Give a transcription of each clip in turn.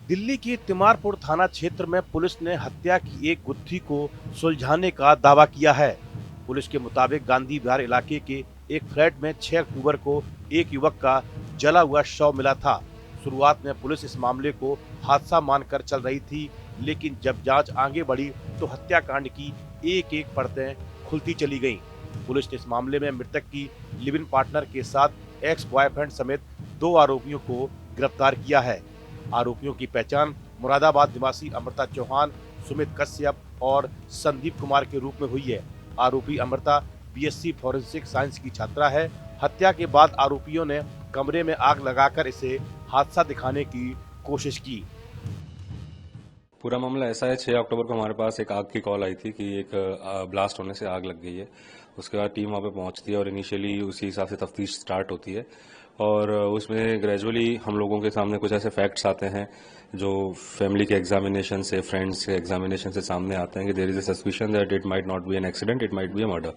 दिल्ली की तिमारपुर थाना क्षेत्र में पुलिस ने हत्या की एक गुत्थी को सुलझाने का दावा किया है। पुलिस के मुताबिक गांधी विहार इलाके के एक फ्लैट में 6 अक्टूबर को एक युवक का जला हुआ शव मिला था। शुरुआत में पुलिस इस मामले को हादसा मानकर चल रही थी, लेकिन जब जांच आगे बढ़ी तो हत्याकांड की एक एक परतें खुलती चली गईं। पुलिस ने इस मामले में मृतक की लिव इन पार्टनर के साथ एक्स बॉयफ्रेंड समेत 2 आरोपियों को गिरफ्तार किया है। आरोपियों की पहचान मुरादाबाद निवासी अमृता चौहान, सुमित कश्यप और संदीप कुमार के रूप में हुई है। आरोपी अमृता बीएससी फॉरेंसिक साइंस की छात्रा है। हत्या के बाद आरोपियों ने कमरे में आग लगाकर इसे हादसा दिखाने की कोशिश की। पूरा मामला ऐसा है, 6 अक्टूबर को हमारे पास एक आग की कॉल आई थी कि एक ब्लास्ट होने से आग लग गई है। उसके बाद टीम वहाँ पे पहुंचती है और इनिशियली उसी हिसाब से तफ्तीश स्टार्ट होती है और उसमें ग्रेजुअली हम लोगों के सामने कुछ ऐसे फैक्ट्स आते हैं जो फैमिली के एग्जामिनेशन से, फ्रेंड्स के एग्जामिनेशन से सामने आते हैं कि there is a suspicion that it might not be an accident, it might be a murder.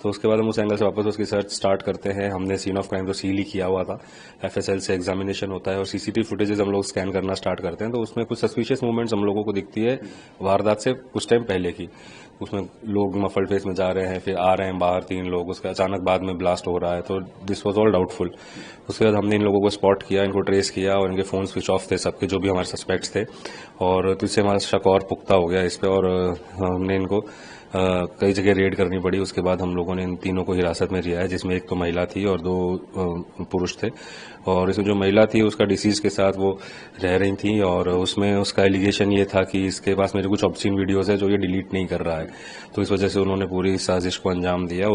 तो उसके बाद हम उस एंगल से वापस उसकी सर्च स्टार्ट करते हैं। हमने सीन ऑफ क्राइम तो सील ही किया हुआ था, एफएसएल से एग्जामिनेशन होता है और सीसीटीवी फुटेजेस हम लोग स्कैन करना स्टार्ट करते हैं। तो उसमें कुछ सस्पिशियस मूवमेंट्स हम लोगों को दिखती है वारदात से कुछ टाइम पहले की। उसमें लोग मफल्ड फेस में जा रहे हैं, फिर आ रहे हैं बाहर 3 लोग, उसके अचानक बाद में ब्लास्ट हो रहा है। तो दिस वाज ऑल डाउटफुल। उसके बाद हमने इन लोगों को स्पॉट किया, इनको ट्रेस किया और इनके फोन स्विच ऑफ थे सबके, जो भी हमारे सस्पेक्ट्स थे, और तो इससे हमारा शक और पुख्ता हो गया इस पे और हमने इनको कई जगह रेड करनी पड़ी। उसके बाद हम लोगों ने इन तीनों को हिरासत में लिया है, जिसमें एक तो महिला थी और 2 पुरुष थे। और इसमें जो महिला थी उसका डिसीज के साथ वो रह रही थी और उसमें उसका एलिगेशन ये था कि इसके पास मेरे कुछ ऑब्ससीन वीडियोस है जो ये डिलीट नहीं कर रहा है। तो इस वजह से उन्होंने पूरी साजिश को अंजाम दिया।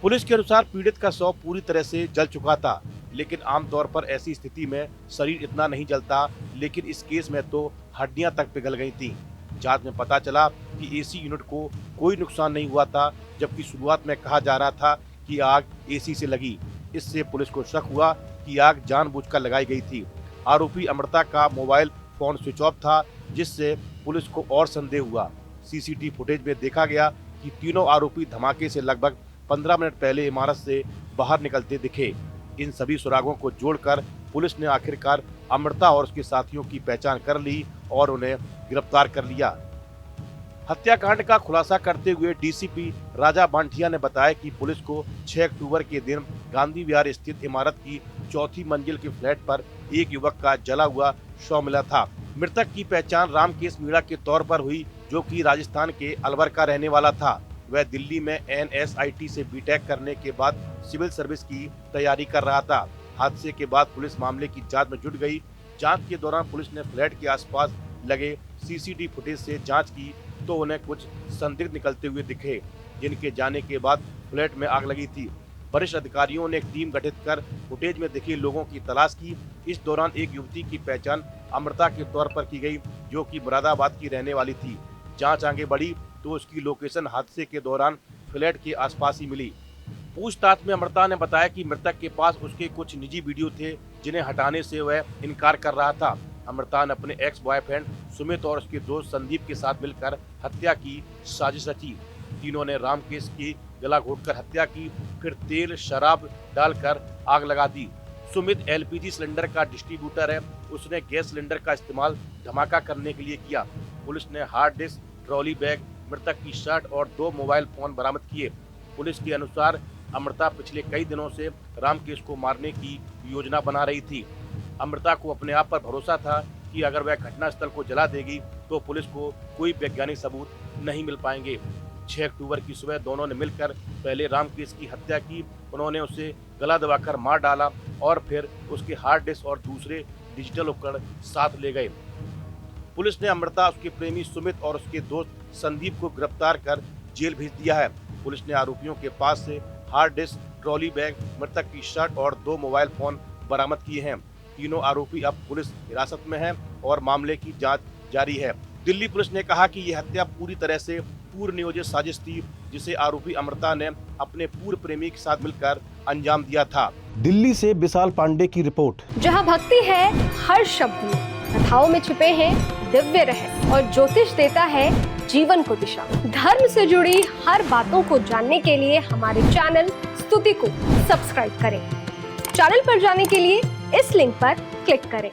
पुलिस के अनुसार पीड़ित का शव पूरी तरह से जल चुका था, लेकिन आमतौर पर ऐसी स्थिति में शरीर इतना नहीं जलता, लेकिन इस केस में तो हड्डियां तक पिघल गई थी। जांच में पता चला कि एसी यूनिट को कोई नुकसान नहीं हुआ था, जबकि शुरुआत में कहा जा रहा था कि आग एसी से लगी। इससे पुलिस को शक हुआ कि आग जानबूझकर लगाई गई थी। आरोपी अमृता का मोबाइल फोन स्विच ऑफ था, जिससे पुलिस को और संदेह हुआ। सीसीटीवी फुटेज में देखा गया कि तीनों आरोपी धमाके से लगभग 15 मिनट पहले इमारत से बाहर निकलते दिखे। इन सभी सुरागों को जोड़कर पुलिस ने आखिरकार अमृता और उसके साथियों की पहचान कर ली और उन्हें गिरफ्तार कर लिया। हत्याकांड का खुलासा करते हुए डीसीपी राजा बांठिया ने बताया कि पुलिस को 6 अक्टूबर के दिन गांधी विहार स्थित इमारत की 4थी मंजिल के फ्लैट पर एक युवक का जला हुआ शव मिला था। मृतक की पहचान रामकेश मीणा के तौर पर हुई, जो कि राजस्थान के अलवर का रहने वाला था। वह दिल्ली में NSIT से बीटेक करने के बाद सिविल सर्विस की तैयारी कर रहा था। हादसे के बाद पुलिस मामले की जांच में जुट गई। जांच के दौरान पुलिस ने फ्लैट के आसपास लगे सीसीटीवी फुटेज से जांच की तो उन्हें कुछ संदिग्ध निकलते हुए दिखे, जिनके जाने के बाद फ्लैट में आग लगी थी। वरिष्ठ अधिकारियों ने एक टीम गठित कर फुटेज में दिखे लोगों की तलाश की। इस दौरान एक युवती की पहचान अमृता के तौर पर की गई, जो कि मुरादाबाद की रहने वाली थी। जांच आगे बढ़ी तो उसकी लोकेशन हादसे के दौरान फ्लैट के आसपास ही मिली। पूछताछ में अमृता ने बताया कि मृतक के पास उसके कुछ निजी वीडियो थे, जिन्हें हटाने से वह इनकार कर रहा था। अमृता ने अपने एक्स बॉयफ्रेंड सुमित और उसके दोस्त संदीप के साथ मिलकर हत्या की साजिश रची। तीनों ने रामकेश की गला घोटकर हत्या की, फिर तेल शराब डालकर आग लगा दी। सुमित LPG सिलेंडर का डिस्ट्रीब्यूटर है, उसने गैस सिलेंडर का इस्तेमाल धमाका करने के लिए किया। पुलिस ने हार्ड डिस्क, ट्रॉली बैग, मृतक की शर्ट और 2 मोबाइल फोन बरामद किए। पुलिस के अनुसार अमृता पिछले कई दिनों से रामकेश को मारने की योजना बना रही थी। अमृता को अपने आप पर भरोसा था कि अगर वह घटनास्थल को जला देगी तो पुलिस को कोई वैज्ञानिक सबूत नहीं मिल पाएंगे। 6 अक्टूबर की सुबह दोनों ने मिलकर पहले रामकेश की हत्या की। उन्होंने उसे गला दबाकर मार डाला और फिर उसके हार्ड डिस्क और दूसरे डिजिटल उपकरण साथ ले गए। पुलिस ने अमृता, उसके प्रेमी सुमित और उसके दोस्त संदीप को गिरफ्तार कर जेल भेज दिया है। पुलिस ने आरोपियों के पास से हार्ड डिस्क, ट्रॉली बैग, मृतक की शर्ट और 2 मोबाइल फोन बरामद किए हैं। तीनों आरोपी अब पुलिस हिरासत में हैं और मामले की जांच जारी है। दिल्ली पुलिस ने कहा कि यह हत्या पूरी तरह से पूर्व नियोजित साजिश थी, जिसे आरोपी अमृता ने अपने पूर्व प्रेमी के साथ मिलकर अंजाम दिया था। दिल्ली से विशाल पांडे की रिपोर्ट। जहां भक्ति है हर शब्द में, कथाओं में छुपे हैं दिव्य रहस्य और ज्योतिष देता है जीवन को दिशा। धर्म से जुड़ी हर बातों को जानने के लिए हमारे चैनल स्तुति को सब्सक्राइब करें। चैनल पर जाने के लिए इस लिंक पर क्लिक करें।